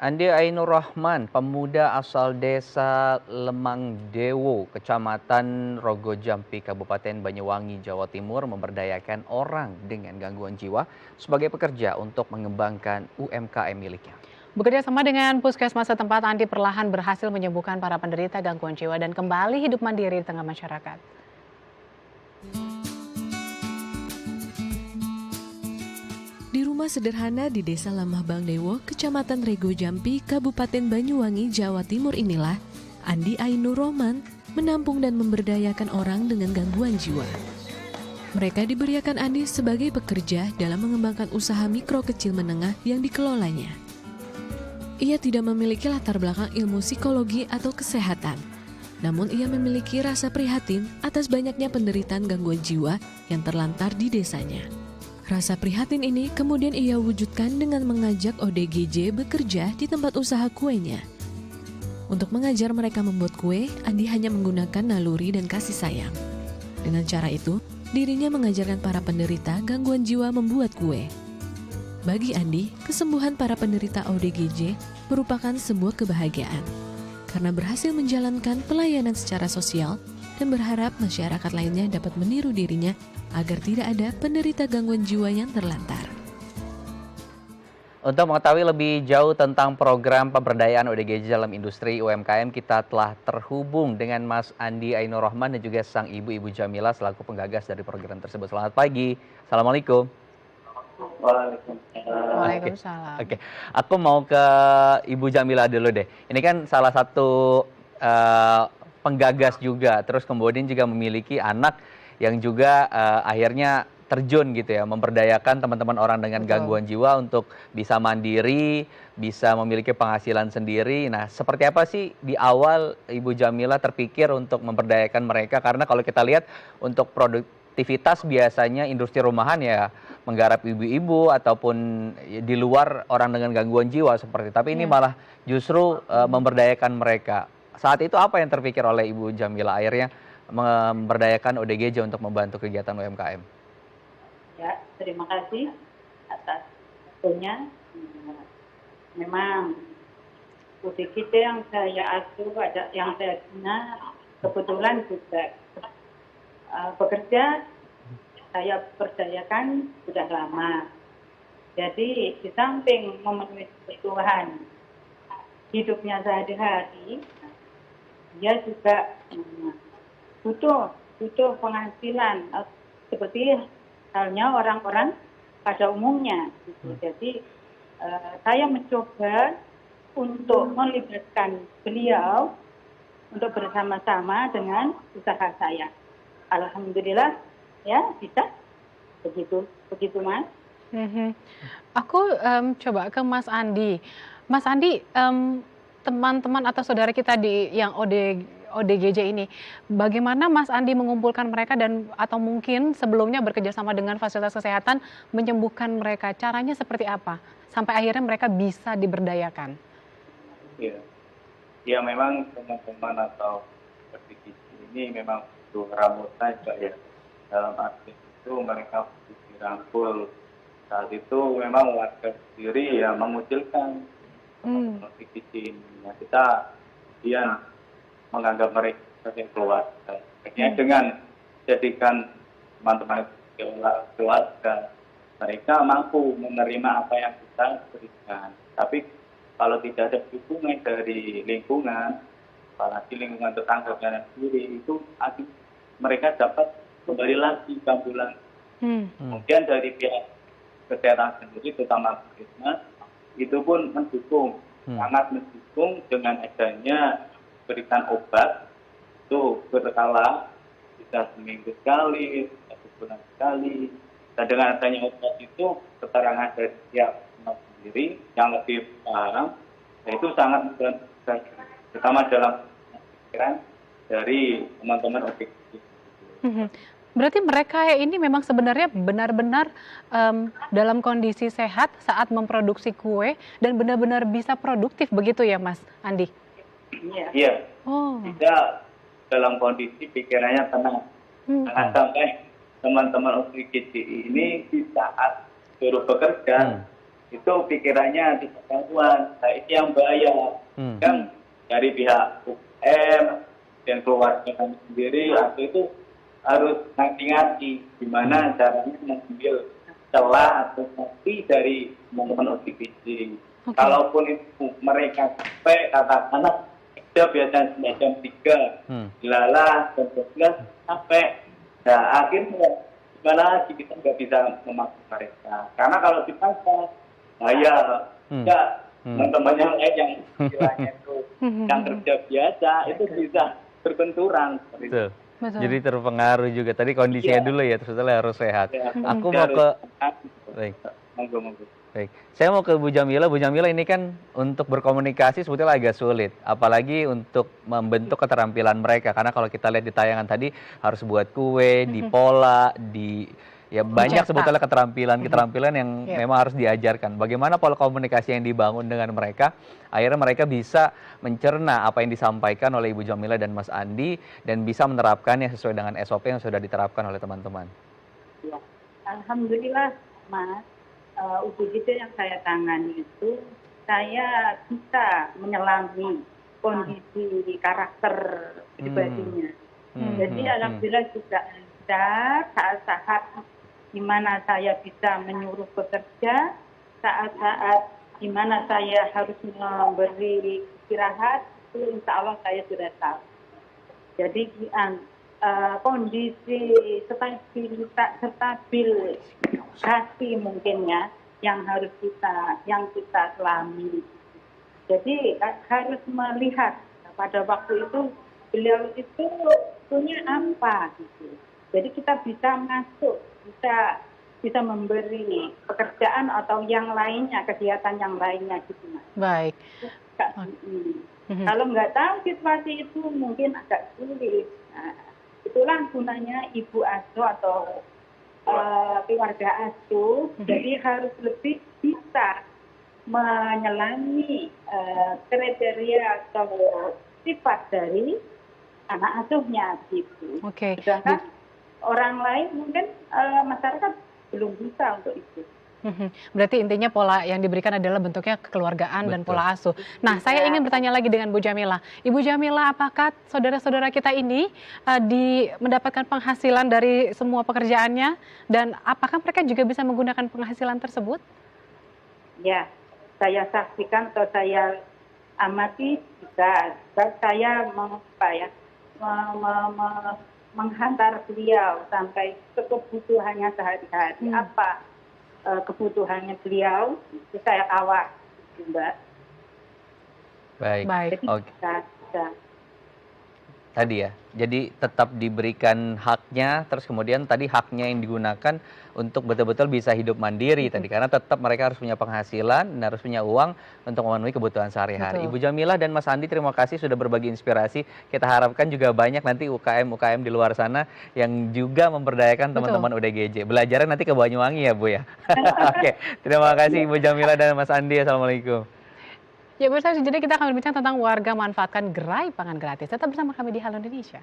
Andi Ainur Rahman, pemuda asal desa Lemangdewo, Kecamatan Rogojampi, Kabupaten Banyuwangi, Jawa Timur, memberdayakan orang dengan gangguan jiwa sebagai pekerja untuk mengembangkan UMKM miliknya. Bekerja sama dengan puskesmas setempat, Andi perlahan berhasil menyembuhkan para penderita gangguan jiwa dan kembali hidup mandiri di tengah masyarakat. Di rumah sederhana di Desa Lamah Bangdewo, Kecamatan Rogojampi, Kabupaten Banyuwangi, Jawa Timur inilah Andi Ainur Rahman menampung dan memberdayakan orang dengan gangguan jiwa. Mereka diberiakan Andi sebagai pekerja dalam mengembangkan usaha mikro kecil menengah yang dikelolanya. Ia tidak memiliki latar belakang ilmu psikologi atau kesehatan, namun ia memiliki rasa prihatin atas banyaknya penderitaan gangguan jiwa yang terlantar di desanya. Rasa prihatin ini kemudian ia wujudkan dengan mengajak ODGJ bekerja di tempat usaha kuenya. Untuk mengajar mereka membuat kue, Andi hanya menggunakan naluri dan kasih sayang. Dengan cara itu, dirinya mengajarkan para penderita gangguan jiwa membuat kue. Bagi Andi, kesembuhan para penderita ODGJ merupakan sebuah kebahagiaan karena berhasil menjalankan pelayanan secara sosial dan berharap masyarakat lainnya dapat meniru dirinya agar tidak ada penderita gangguan jiwa yang terlantar. Untuk mengetahui lebih jauh tentang program pemberdayaan ODGJ dalam industri UMKM, kita telah terhubung dengan Mas Andi Ainur Rahman dan juga sang ibu Jamila selaku penggagas dari program tersebut. Selamat pagi. Assalamualaikum. Waalaikumsalam. Oke. Aku mau ke Ibu Jamila dulu deh. Ini kan salah satu penggagas juga, terus kemudian juga memiliki anak yang juga akhirnya terjun gitu ya, memberdayakan teman-teman orang dengan gangguan jiwa untuk bisa mandiri, bisa memiliki penghasilan sendiri. Nah, seperti apa sih di awal Ibu Jamila terpikir untuk memberdayakan mereka? Karena kalau kita lihat untuk produktivitas biasanya industri rumahan ya menggarap ibu-ibu ataupun di luar orang dengan gangguan jiwa seperti. Tapi ini malah justru memberdayakan mereka. Saat itu apa yang terpikir oleh Ibu Jamila akhirnya memberdayakan ODGJ untuk membantu kegiatan UMKM? Ya, terima kasih atas waktunya. Memang ODGJ yang saya asuh, yang saya bina, kebetulan juga bekerja, saya berdayakan sudah lama. Jadi di samping memenuhi kebutuhan hidupnya sehari-hari, dia juga butuh penghasilan seperti halnya orang-orang pada umumnya. Gitu. Jadi saya mencoba untuk melibatkan beliau untuk bersama-sama dengan usaha saya. Alhamdulillah ya bisa begitu Mas. Aku coba ke Mas Andi. Mas Andi, teman-teman atau saudara kita yang ODGJ ini, bagaimana Mas Andi mengumpulkan mereka dan atau mungkin sebelumnya bekerja sama dengan fasilitas kesehatan menyembuhkan mereka? Caranya seperti apa sampai akhirnya mereka bisa diberdayakan? Ya memang teman-teman atau ODGJ ini memang butuh rambut saja ya. Dalam arti itu mereka butuh dirangkul. Saat itu memang warga sendiri ya mengucilkan teman-teman ODGJ ini. Nah, kita menganggap mereka sebagai keluarga. Akhirnya dengan jadikan teman-teman keluarga, mereka mampu menerima apa yang kita berikan. Tapi kalau tidak ada dukungan dari lingkungan, apalagi lingkungan tetangganya sendiri, itu mereka dapat kembali lagi ke ambulan. Kemudian dari pihak kesehatan sendiri, terutama puskesmas, itu pun mendukung, sangat mendukung dengan adanya berikan obat itu berkala, bisa seminggu sekali, 1 bulan sekali. Dan dengan adanya obat itu keterangan dari pihak sendiri yang lebih paham, itu sangat membantu, terutama dalam pikiran dari teman-teman ODGJ. Berarti mereka ini memang sebenarnya benar-benar dalam kondisi sehat saat memproduksi kue dan benar-benar bisa produktif begitu ya Mas Andi? Iya. Tidak dalam kondisi pikirannya tenang. Jangan sampai teman-teman ODGJ ini di saat suruh bekerja itu pikirannya tidak karuan. Nah, ini yang bahaya. Yang dari pihak UKM dan keluarga kami sendiri itu harus hati-hati gimana caranya mengambil celah atau kopi dari teman-teman ODGJ. Kalaupun itu mereka sampai katakanlah ada biasanya jam 3, dilalah jam 12 sampai. Nah, akhirnya gimana lagi kita nggak bisa memaksa mereka. Karena kalau dipaksa, bahaya. Teman-teman yang lain yang istilahnya itu yang kerja biasa itu bisa berbenturan. Betul. Betul. Jadi terpengaruh juga. Tadi kondisinya dulu ya, terus setelah harus sehat. Aku mau ke baik. Monggo. Baik, saya mau ke Bu Jamila. Bu Jamila, ini kan untuk berkomunikasi sebetulnya agak sulit, apalagi untuk membentuk keterampilan mereka. Karena kalau kita lihat di tayangan tadi harus buat kue, dipola, ya banyak Dicetak. sebetulnya keterampilan yang memang harus diajarkan. Bagaimana pola komunikasi yang dibangun dengan mereka, akhirnya mereka bisa mencerna apa yang disampaikan oleh Ibu Jamila dan Mas Andi dan bisa menerapkannya sesuai dengan SOP yang sudah diterapkan oleh teman-teman. Ya, alhamdulillah Mas, UGD yang saya tangani itu saya bisa menyelami kondisi karakter pribadinya. Jadi alhamdulillah juga ada saat-saat di mana saya bisa menyuruh bekerja, saat-saat di mana saya harus memberi istirahat, itu insya Allah saya sudah tahu. Jadi kondisi stabil hati mungkin ya yang kita selami. Jadi harus melihat pada waktu itu beliau itu punya apa gitu. Jadi kita bisa masuk, bisa memberi pekerjaan atau yang lainnya, kegiatan yang lainnya gitu Mas. Baik. Kalau nggak tahu situasi itu mungkin agak sulit. Nah, itulah gunanya ibu asuh atau keluarga asuh. Jadi harus lebih bisa menyelami kriteria atau sifat dari anak asuhnya gitu. Oke. Sedangkan orang lain mungkin masyarakat belum bisa untuk itu. Berarti intinya pola yang diberikan adalah bentuknya kekeluargaan dan Betul. pola asuh. Nah, saya ingin bertanya lagi dengan Bu Jamila. Ibu Jamila, apakah saudara-saudara kita ini mendapatkan penghasilan dari semua pekerjaannya? Dan apakah mereka juga bisa menggunakan penghasilan tersebut? Ya, saya saksikan atau saya amati juga. Saya menghantar beliau sampai ke kebutuhannya sehari-hari. Apa kebutuhannya beliau, itu saya kawal, Mbak. Baik. Jadi Oke. bisa. Tadi ya, jadi tetap diberikan haknya, terus kemudian tadi haknya yang digunakan untuk betul-betul bisa hidup mandiri tadi, karena tetap mereka harus punya penghasilan dan harus punya uang untuk memenuhi kebutuhan sehari-hari. Betul. Ibu Jamila dan Mas Andi, terima kasih sudah berbagi inspirasi. Kita harapkan juga banyak nanti UKM-UKM di luar sana yang juga memberdayakan teman-teman UDGJ. Belajarnya nanti ke Banyuwangi ya Bu ya. Oke, terima kasih Ibu Jamila dan Mas Andi. Assalamualaikum. Ya, pemirsa, jadi kita akan berbincang tentang warga manfaatkan gerai pangan gratis. Tetap bersama kami di Halo Indonesia.